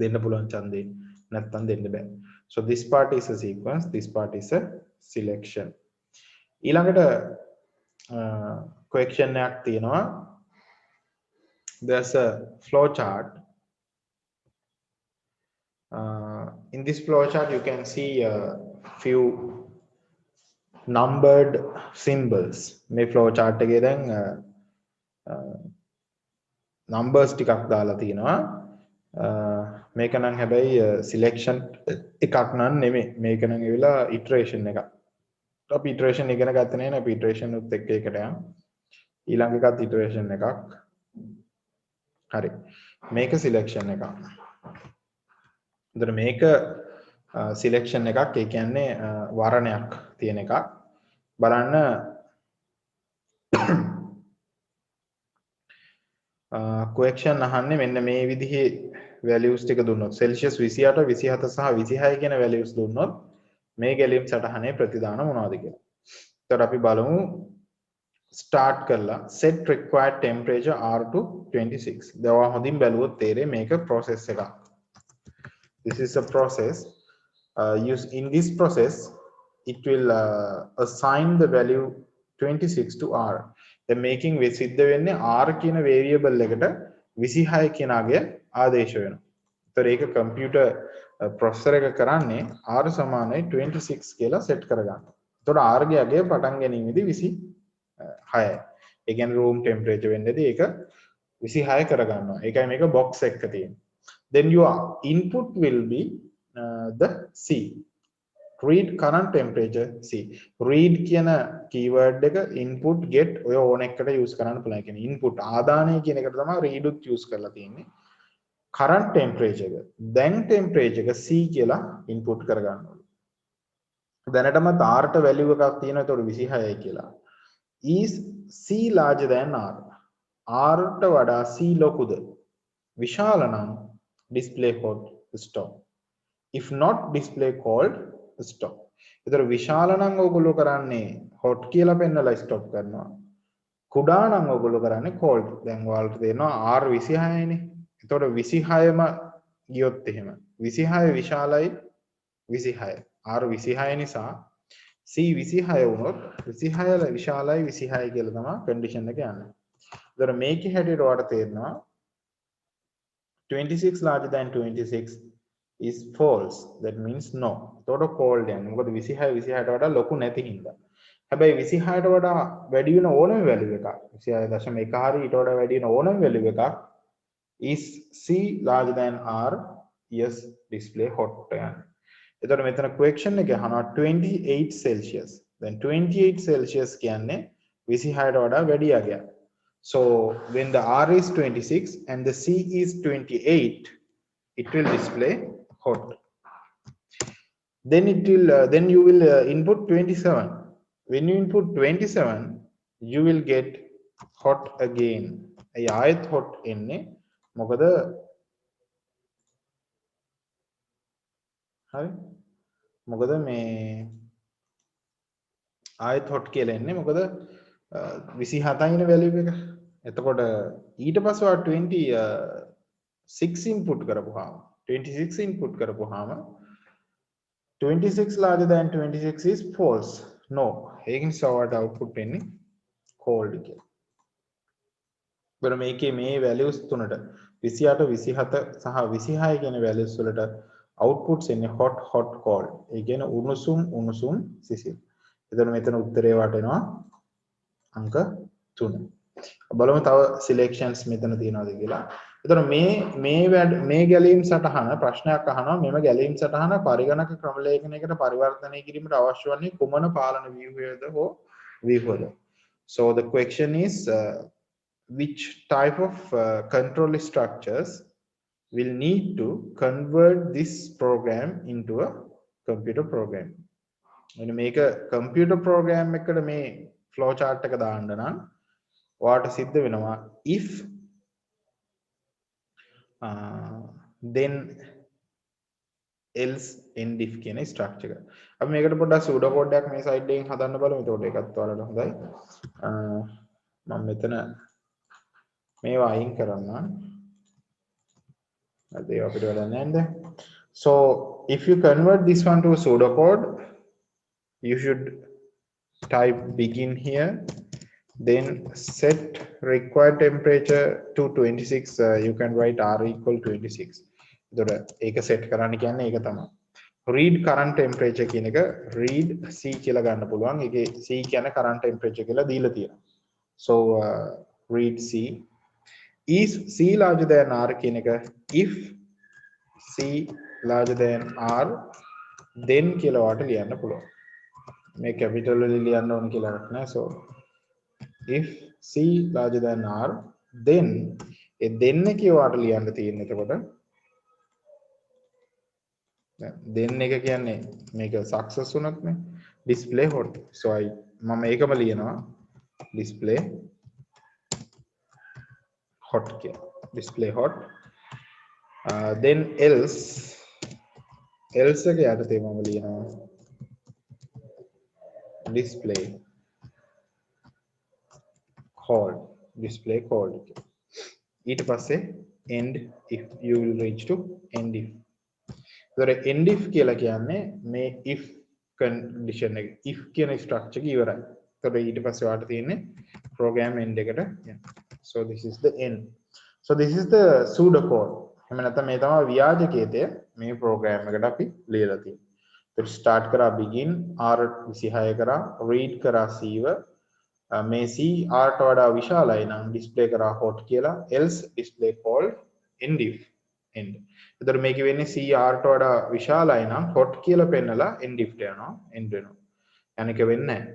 දෙන්න පුළුවන් ඡන්දේ. නැත්නම් දෙන්න බෑ. So this part is a sequence, this part is a selection. ඊළඟට question එකක් තියෙනවා. There's a flow chart. In this flow chart you can see a few numbered symbols. මේ flow chart එකේ දැන් numbers ටිකක් දාලා තියෙනවා. මේක නම් හැබැයි සිලෙක්ෂන් එකක් නම් නෙමෙයි මේක නම් ඇවිල්ලා ඉටරේෂන් එකක් අපි ඉටරේෂන් ඉගෙන ගත්තේ නැහැ නේ අපි ඉටරේෂන් උත් එක්ක එකට යන් ඊළඟ එකත් ඉටරේෂන් එකක් හරි මේක සිලෙක්ෂන් එකක් එතකොට මේක සිලෙක්ෂන් එකක් ඒ කියන්නේ වර්ණයක් තියෙන එකක් බලන්න question අහන්නේ මෙන්න මේ විදිහේ values ටික දුන්නොත් Celsius 28 27 සහ 26 කියන values දුන්නොත් මේ ගැලීම් සටහනේ ප්‍රතිදාන මොනවද කියලා. එතකොට අපි බලමු start කරලා set required temperature R to 26. දවා හොඳින් බැලුවොත් තේරෙයි මේක process එකක්. This is a process. In this process, it will assign the value 26 to R. The making සිද්ධ වෙන්නේ R කියන variable එකට 26 කියන අගය ආදේශ වෙනවා. ඒතර ඒක computer processor එක කරන්නේ R සමානයි 26 කියලා set කරගන්න. එතකොට R ගේ අගය පටන් ගැනීමේදී 26යි. ඒ කියන්නේ room temperature වෙන්නේදී ඒක 26 කරගන්නවා. ඒකයි මේක box එක තියෙන්නේ. Then your input will be the C. Read current temperature C. Read කියන keyword එක input get ඔය ඕන එකකට use කරන්න පුළුවන්. ඒ කියන්නේ input ආදානය කියන එකට තමයි read උත් use කරලා තියෙන්නේ. current temperature එක දැන් temperature එක C කියලා input කරගන්න ඕනේ. දැනටමත් R ට value එකක් තියෙනවා. ඒතකොට 26යි කියලා. Is C larger than R? R ට වඩා C ලොකුද? විශාල නම් display hot stop. If not display cold stop. ඒතර විශාල නම් ඔයගොල්ලෝ කරන්නේ hot කියලා පෙන්නලා stop කරනවා. කුඩා නම් ඔයගොල්ලෝ කරන්නේ cold. දැන් ඔයාලට තේරෙනවා R 26යිනේ. ඒතකොට 26ම ගියොත් එහෙම 26 විශාලයි 26. R 26 නිසා C 26 වුණොත් 26 විශාලයි 26 කියලා තමයි condition එක යන්නේ. ඒතර මේකේ හැටියට ඔයාලට තේරෙනවා 26 larger than 26 is false. That means no. එතකොට cold යන්නේ. මොකද 26 26ට වඩා ලොකු නැති හින්දා. හැබැයි 26ට වඩා වැඩි වෙන ඕනම value එකක් 26.1 හරි ඊට වඩා වැඩි වෙන ඕනම value එකක් is C larger than R. Yes, display hot යන්නේ. එතකොට මෙතන question එක අහනවා 28 Celsius. Then 28 Celsius කියන්නේ 26ට වඩා වැඩි අගයක්. So when the R is 26 and the C is 28, it will display hot. Then then you will input 27. When you input 27, you will get hot again. ඒ ආයෙත් hot එන්නේ. මොකද හරි මොකද මේ ආයෙත් hot කියලා එන්නේ. මොකද 27යිනේ value එක. එතකොට ඊට පස්සේ 26 input කරපුවාම 26 input කරපුවාම 26 larger than 26 is false. No. ඒක නිසා ඔයාලට output වෙන්නේ cold කියලා. බර මේකේ මේ values තුනට 28 27 සහ 26 කියන values වලට outputs එන්නේ hot hot cold. ඒ කියන්නේ උණුසුම් උණුසුම් සිසිල්. එතන මෙතන උත්තරේ වටෙනවා අංක 3. බලමු තව සිලෙක්ෂන්ස් මෙතන තියෙනවද කියලා. එතකොට මේ ගැලීම් සටහන ප්‍රශ්නයක් අහනවා මෙම ගැලීම් සටහන පරිගණක ක්‍රමලේඛනයකට පරිවර්තනය කිරීමට අවශ්‍ය වන්නේ කුමන පාලන ව්‍යුහයද හෝ ව්‍යුහද. So the question is which type of control structures will need to convert this program into a computer program. එනි මේක computer program එකකට මේ flow chart එක දාන්න නම් ඔයාලට සිද්ධ වෙනවා if then else end if කියන structure එක. අපි මේකට පොඩ්ඩක් pseudo code එකක් මේ side එකෙන් හදන්න බලමු. එතකොට ඒකත් ඔයාලට හොඳයි. මම මෙතන මේවා අයින් කරන්න. අද ඒක අපිට වැඩක් නැහැ නේද? So if you convert this one to a pseudo code, you should type begin here. Then set required temperature to 26. You can write R equal 26. එතකොට ඒක set කරන්න කියන්නේ ඒක තමයි. read current temperature කියන එක read C කියලා ගන්න පුළුවන්. ඒකේ C කියන්නේ current temperature කියලා දීලා තියෙනවා. So read C is C larger than R කියන එක if c larger than r then කියලා වට ලියන්න පුළුවන්. මේ capital වලින් ලියන්න ඕන කියලා එකක් නැහැ. So if c larger than r then A then එකේ වට ලියන්න තියෙන්නේ එතකොට then එක කියන්නේ මේක success වුණත් නේ display hot. So මම ඒකම ලියනවා display hot කියලා. display hot then else එක යටතේ මම ලියනවා display cold. display cold ඊට පස්සේ end if you will reach to end if. ඒතර end if කියලා කියන්නේ මේ if condition එක if කියන structure එක ඉවරයි. ඒතර ඊට පස්සේ වාට තියෙන්නේ program end එකට යන්න. So this is the end. So this is the pseudo code. එහෙම නැත්නම් මේ තමයි ව්‍යාජකේතය මේ program එකට අපි ලියලා තියෙන්නේ. ඒතර start කරා begin r26 කරා read කරා c මේ c r ට වඩා විශාලයි නම් display කරා hot කියලා else display cold end if end. එතකොට මේක වෙන්නේ c r ට වඩා විශාලයි නම් hot කියලා පෙන්නලා end if ට යනවා end වෙනවා. අනික වෙන්නේ නැහැ.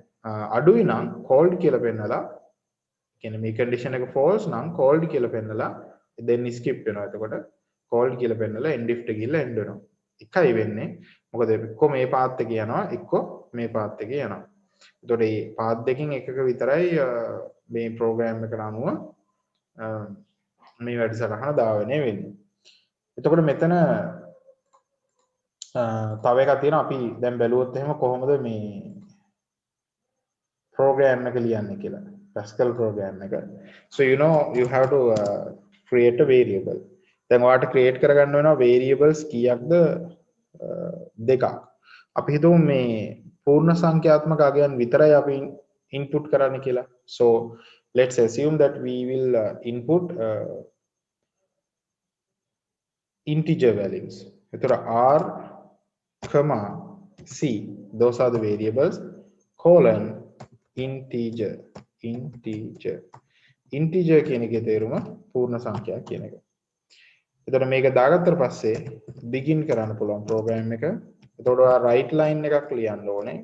අඩුයි නම් cold කියලා පෙන්නලා කියන්නේ මේ condition එක false නම් cold කියලා පෙන්නලා then skip වෙනවා. එතකොට cold කියලා පෙන්නලා end if ට ගිහිල්ලා end වෙනවා. එකයි වෙන්නේ. මොකද එක්ක මේ path එකේ යනවා එක්ක මේ path එකේ යනවා. එතකොට මේ path දෙකෙන් එකක විතරයි මේ program එකට අනුව මේ වැඩසටහන දාවනේ වෙන්නේ. එතකොට මෙතන තව එකක් තියෙනවා අපි දැන් බැලුවොත් එහෙම කොහොමද මේ program එක ලියන්නේ කියලා. Pascal program එක. So you know you have to create a variable. දැන් ඔයාලට create කරගන්න වෙනවා variables කීයක්ද දෙකක්. අපි හිතමු මේ पूर्ण සංඛ්‍යාත්මක අගයන් විතරයි අපි input කරන්න කියලා. So let's assume that we will input integer values. එතකොට r, c those are the variables colon integer කියන එකේ තේරුම පූර්ණ සංඛ්‍යා කියන එක. එතකොට මේක දාගත්තට පස්සේ begin කරන්න පුළුවන් program එක. එතකොට ඔයා right line එකක් ලියන්න ඕනේ.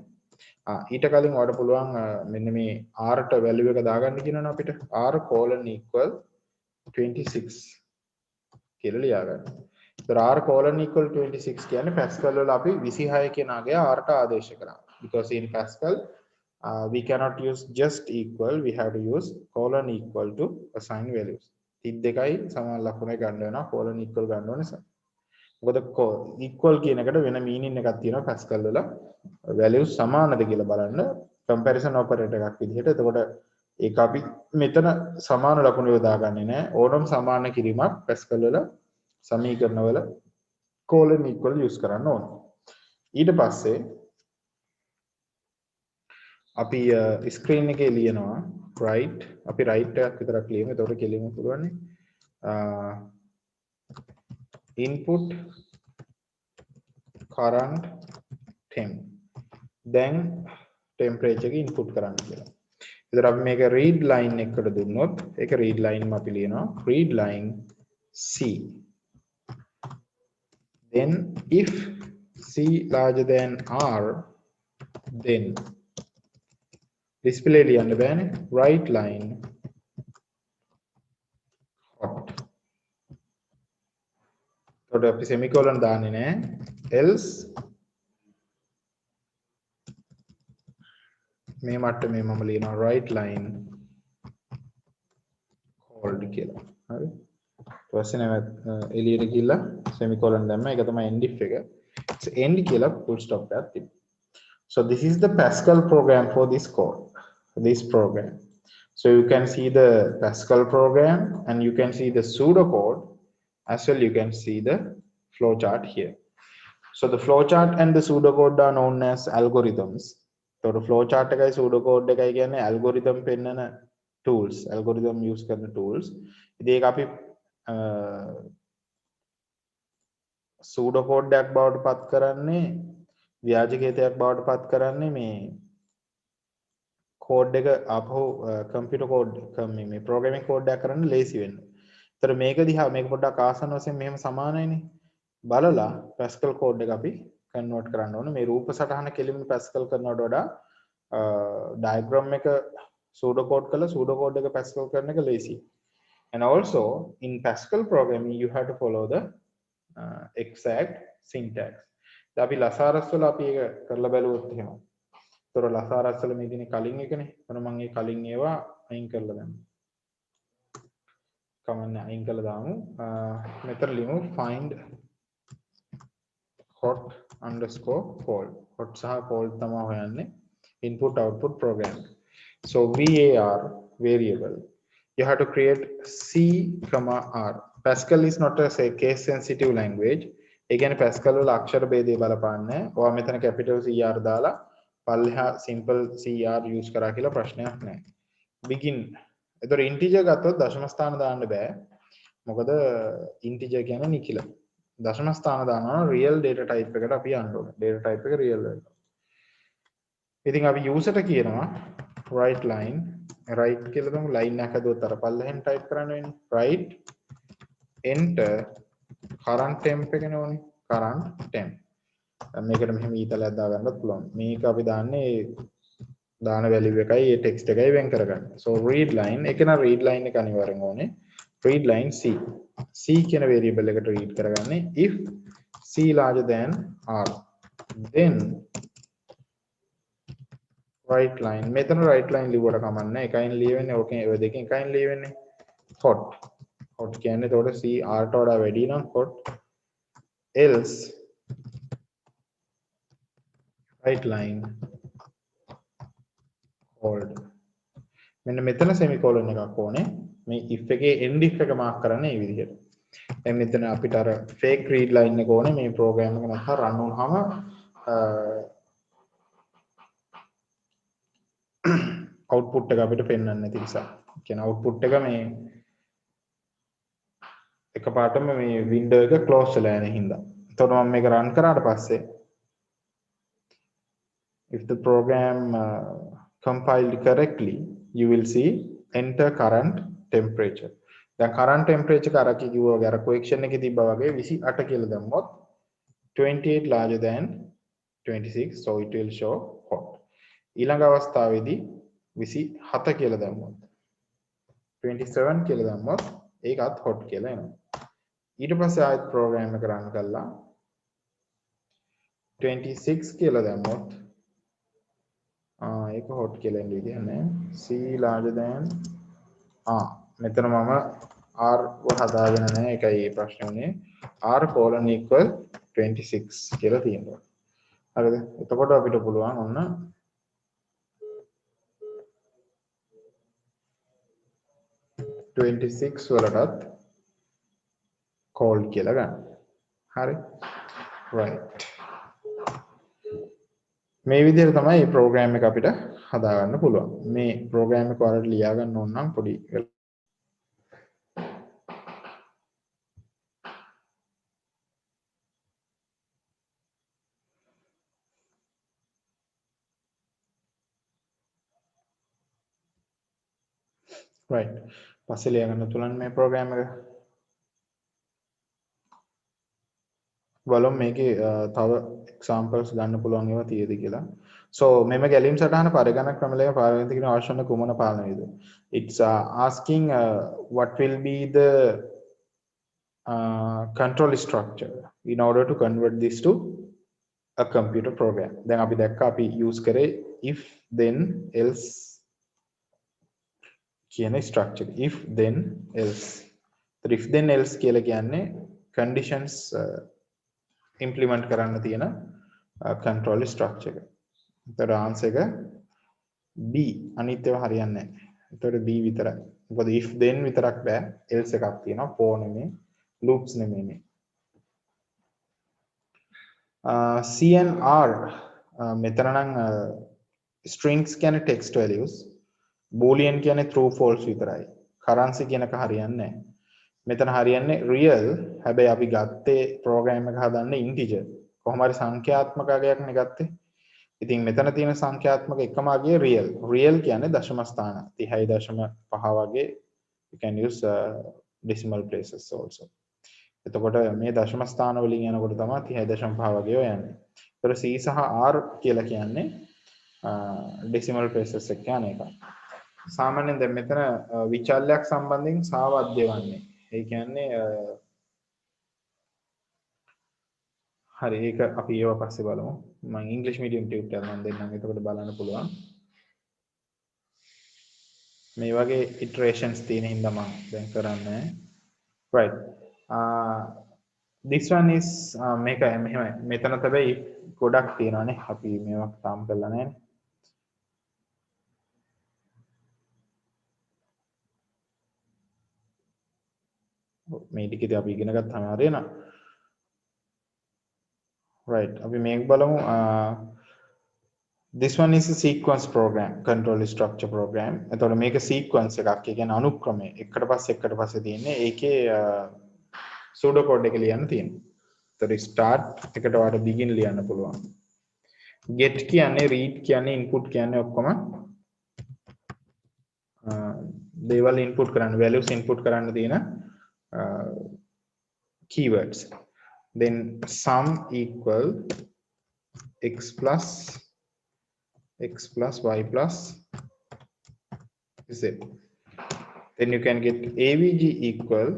ඊට කලින් ඔයාලට පුළුවන් මෙන්න මේ r ට value එක දාගන්න කියනවනේ අපිට r colon equal 26 කියලා ලියා ගන්න. එතකොට r colon equal 26 කියන්නේ Pascal වල අපි 26 කියන අගය r ට ආදේශ කරා. Because in Pascal we cannot use just equal, we have to use colon equal to assign values. 32යි සමාන ලකුණේ ගන්න වෙනවා colon equal ගන්න ඕනේ නිසා. මොකද equal කියන එකට වෙන meaning එකක් තියෙනවා Pascal වල values සමානද කියලා බලන්න comparison operator එකක් විදිහට. එතකොට ඒක අපි මෙතන සමාන ලකුණු යොදාගන්නේ නැහැ. ඕනම සමාන කිරීමක් Pascal වල සමීකරණ වල colon equal use කරන්න ඕනේ. ඊට පස්සේ අපි screen එකේ ලියනවා right අපි right එකක් විතරක් ලියමු. එතකොට කෙලින්ම පුළුවන් නේ. input current temp then temperature එක input කරන්න කියලා. එතකොට අපි මේක read line එකකට දුන්නොත් ඒක read line එක අපි ලියනවා read line c then if c larger than r then display ලියන්න බෑනේ right line hot. එතකොට අපි semicolon දාන්නේ නැහැ else මේ මට්ටමේ මම ලියනවා right line cold කියලා. හරි. ඊට පස්සේ නැවත එළියට ගිහිල්ලා semicolon දැම්ම. ඒක තමයි end if එක. So end කියලා full stop එකක් තිබ්බා. So this is the Pascal program for this code, this program. So you can see the Pascal program and you can see the pseudocode as well. You can see the flowchart here. So the flowchart and the pseudocode are known as algorithms. So the flowchart එකයි pseudocode එකයි කියන්නේ algorithm පෙන්නන tools, algorithm use කරන tools. ඉතින් ඒක අපි pseudocode එකක් බවට පත් කරන්නේ ව්‍යාජකේතයක් බවට පත් කරන්නේ මේ code එක අපහු computer code මේ programming code එකක් කරන්න ලේසි වෙන්න. ඒතර මේක දිහා මේක පොඩ්ඩක් ආසන්න වශයෙන් මෙහෙම සමානයිනේ. බලලා Pascal code එක අපි convert කරන්න ඕනේ. මේ රූප සටහන කෙලින්ම Pascal කරනවට වඩා diagram එක pseudo code කරලා pseudo code එක Pascal කරන එක lazy. And also in Pascal programming you have to follow the exact syntax. අපි ලසාරස් වල අපි ඒක කරලා බැලුවොත් එහෙම. ඒතර ලසාරස් වල මේ දිනේ කලින් එකනේ. මොන මම මේ කලින් ඒවා අයින් කරලා දැම්මා. කමන්න අයින් කරලා දාමු. මෙතන ලියමු find hot underscore cold. hot සහ cold තමයි හොයන්නේ. input output program. So var variable. You have to create C, R. Pascal is not a say case sensitive language. ඒ කියන්නේ Pascal වල අක්ෂර ભેදය බලපාන්නේ. ඔයා මෙතන capital CR දාලා පල්ලෙහා simple CR use කරා කියලා ප්‍රශ්නයක් නැහැ. begin. ඒතර integer ගත්තොත් දශම ස්ථාන දාන්න බෑ. මොකද integer කියන්නේ නිකිල. දශම ස්ථාන දානවා real data type එකට අපි යන්න ඕනේ. data type එක real වෙනවා. ඉතින් අපි user ට කියනවා write line right කියලා තමයි line එක හදුවත් අර පල්ලෙහෙන් type කරන්න වෙන්නේ. write enter current temp එකනේ ඕනේ. current temp. මේකට මෙහෙම ඊතලයක් දාගන්නත් පුළුවන්. මේක අපි දාන්නේ දාන value එකයි ඒ text එකයි වෙන් කරගන්න. so read line එක න read line එක අනිවාර්යෙන් ඕනේ. read line c කියන variable එකට read කරගන්නේ if c larger than r then right line මෙතන right line ලිව්වට කමක් නැහැ. එකයින් ලියවෙන්නේ ඕකේ ඔය දෙකෙන් එකයින් ලියවෙන්නේ hot කියන්නේ එතකොට c r ට වඩා වැඩි නම් hot else right line cold. මෙන්න මෙතන semicolon එකක් ඕනේ. මේ if එකේ end if එක mark කරන්න මේ විදිහට. දැන් මෙතන අපිට අර fake read line එක ඕනේ මේ program එක නැත්නම් run වුනහම output එක අපිට පෙන්වන්න නැති නිසා. කියන්නේ output එක මේ එකපාරටම මේ window එක close වෙලා යන හින්දා. එතකොට මම මේක run කරාට පස්සේ if the program compiled correctly you will see enter current temperature. දැන් current temperature එක අර කිව්වා වගේ අර question එකේ තිබ්බා වගේ 28 කියලා දැම්මොත් 28 larger than 26 so it will show hot. ඊළඟ අවස්ථාවේදී 27 කියලා දැම්මොත් 27 කියලා දැම්මොත් ඒකත් hot කියලා එනවා. ඊට පස්සේ ආයෙත් program එක run කළා 26 කියලා දැම්මොත් ඒක hot කියලා එන්නේ විදිහ නැහැ. c larger than මෙතන මම r හදාගෙන නැහැ. ඒකයි මේ ප්‍රශ්නේ උනේ. r colon equal 26 කියලා තියෙනවා. හරිද? එතකොට අපිට පුළුවන් ඔන්න 26 වලටත් cold කියලා ගන්න. හරි? right. මේ විදිහට තමයි මේ program එක අපිට හදා ගන්න පුළුවන්. මේ program එක ඔයාලට ලියා ගන්න ඕන නම් පොඩි right. පස්සේ ලියා ගන්න තුලන් මේ program එක බලමු මේකේ තව examples ගන්න පුළුවන් ඒවා තියෙද කියලා. So මෙම ගැලීම් සටහන පරිගණක ක්‍රමලයක පාරමිත කිරීම අවශ්‍ය වන කුමන පාලනයද? It's asking what will be the control structure in order to convert this to a computer program. දැන් අපි දැක්කා අපි use කරේ if then else කියන structure. if then else. if then else කියලා කියන්නේ conditions implement කරන්න තියෙන control structure එක. එතකොට answer එක B. අනිත් ඒවා හරියන්නේ නැහැ. එතකොට B විතරයි. මොකද if then විතරක් බෑ. else එකක් තියෙනවා. for නෙමෙයි. loops නෙමෙයි. C and R මෙතන නම් strings කියන්නේ text values. boolean කියන්නේ true false විතරයි. currency කියනක හරියන්නේ නැහැ. මෙතන හරියන්නේ real. හැබැයි අපි ගත්තේ program එක හදන්නේ integer. කොහොම හරි සංඛ්‍යාත්මක අගයක් නේ ගත්තේ. ඉතින් මෙතන තියෙන සංඛ්‍යාත්මක එකම අගය real. real කියන්නේ දශම ස්ථාන 30.5 වගේ. You can use decimal places also. එතකොට මේ දශම ස්ථාන වලින් යනකොට තමයි 30.5 වගේ යන්නේ. ඒතර C සහ R කියලා කියන්නේ ඩෙසිමල් ප්ලේසස් එක යන එක. සාමාන්‍යයෙන් දැන් මෙතන විචල්‍යයක් සම්බන්ධයෙන් සාවද්‍ය වන්නේ. ඒ කියන්නේ හරි ඒක අපි ඒව පස්සේ බලමු. මම ඉංග්‍රීසි මීඩියම් ටියුට් එකක් මම දෙන්නම්. එතකොට බලන්න පුළුවන්. මේ වගේ iterations තියෙන හින්දා මම දැන් කරන්නේ. Right. This one is මේක මෙහෙමයි. මෙතන තමයි ගොඩක් තියෙනවානේ. අපි මේවා තාම කරලා නැහැ. මේ ටිකදී අපි ඉගෙන ගත්තාම හරියනවා. Right. අපි මේක බලමු. This one is a sequence program, control structure program. එතකොට මේක sequence එකක්. ඒ කියන්නේ අනුක්‍රමය. එකට පස්සේ තියෙන්නේ. ඒකේ pseudo code එක ලියන්න තියෙනවා. එතකොට start එකට වාට begin ලියන්න පුළුවන්. get කියන්නේ read කියන්නේ input කියන්නේ ඔක්කොම දේවල් input කරන්න, values input කරන්න තියෙන keywords. Then sum equal x plus y plus z. Then you can get avg equal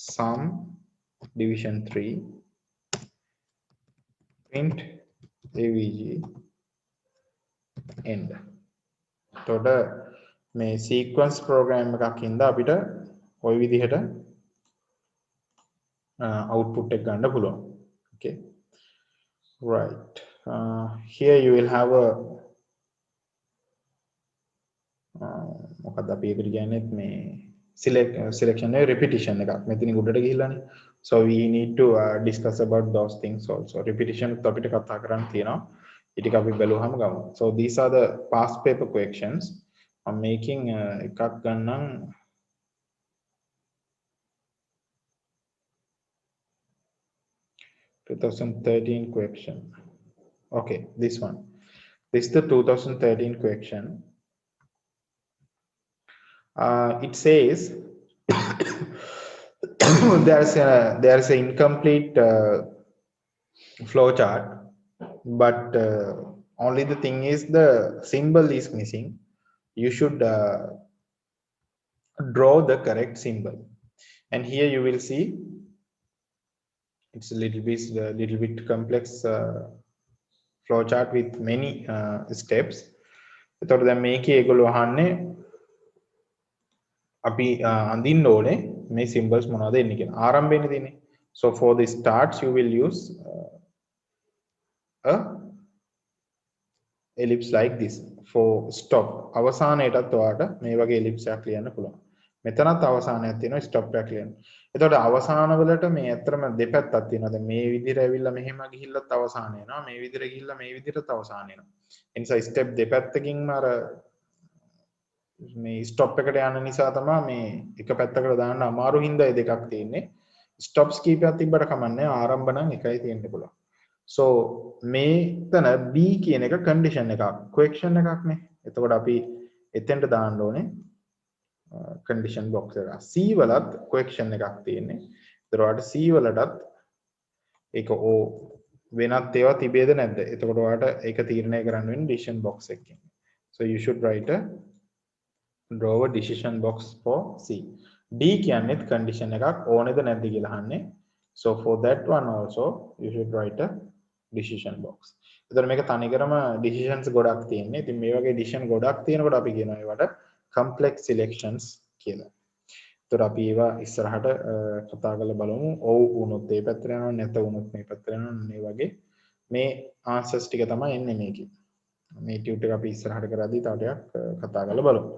sum division 3 print avg end. එතකොට මේ sequence program එකක් හින්දා අපිට ওই විදිහට output එක ගන්න පුළුවන්. Okay, right. Here you will have a මොකක්ද අපි ඒකට කියන්නේ මේ selection repetition එකක් මෙතනින් උඩට ගිහිල්ලානේ. So we need to discuss about those things also. Repetition අපිට කතා කරන්න තියෙනවා. ඒ ටික අපි බලුවාම ගමු. So these are the past paper questions. I'm making එකක් ගන්නම්. (2013) question. Okay, this one. This is the 2013 question. It says there's an incomplete flow chart, but only the thing is the symbol is missing. You should draw the correct symbol, and here you will see it's a little bit complex flow chart with many steps. එතකොට දැන් මේකේ ඒගොල්ලෝ අහන්නේ අපි අඳින්න ඕනේ මේ symbols මොනවද එන්නේ කියලා. ආරම්භයේදී තියෙන්නේ. So for the starts you will use a ellipse like this. For stop අවසානයටත් ඔයාලට මේ වගේ ellipse එකක් ලියන්න පුළුවන්. මෙතනත් අවසානයක් තියෙනවා stop එකක් ලියන්න. එතකොට අවසාන වලට මේ ඇත්තටම දෙපැත්තක් තියෙනවා. දැන් මේ විදිහට ඇවිල්ලා මෙහෙම ගිහිල්ලත් අවසාන වෙනවා. මේ විදිහට ගිහිල්ලා මේ විදිහටත් අවසාන වෙනවා. ඒ නිසා step දෙපැත්තකින්ම අර මේ ස්ටොප් එකට යන නිසා තමයි මේ එක පැත්තකට දාන්න අමාරු හින්දා ඒ දෙකක් තියෙන්නේ. ස්ටොප්ස් කීපයක් තිබ්බට කමන්නේ ආරම්භ නම් එකයි තියෙන්න පුළුවන්. So මේතන B කියන එක කන්ඩිෂන් එකක්, question එකක් නේ. එතකොට අපි එතෙන්ට දාන්න ඕනේ condition box එක. C වලත් question එකක් තියෙන්නේ. ඒතරවට C වලටත් ඒක O වෙනත් ඒවා තිබේද නැද්ද? එතකොට ඔයාලට ඒක තීරණය කරන්න වෙන්නේ decision box එකකින්. So you should write a draw a decision box for C. D කියන්නේත් condition එකක් ඕනේද නැද්ද කියලා අහන්නේ. So for that one also you should write a decision box. එතකොට මේක තනිකරම decisions ගොඩක් තියෙන්නේ. ඉතින් මේ වගේ decision ගොඩක් තියෙනකොට අපි කියනවා ඒවට complex selections කියලා. එතකොට අපි ඒවා ඉස්සරහට කතා කරලා බලමු. ඔව් වුණොත් ඒ පැත්තට යනවා, නැත වුණොත් මේ පැත්තට යනවා. මේ වගේ මේ answers ටික තමයි එන්නේ මේකේ. මේ ටියුට් එක අපි ඉස්සරහට කරද්දී තව ටිකක් කතා කරලා බලමු.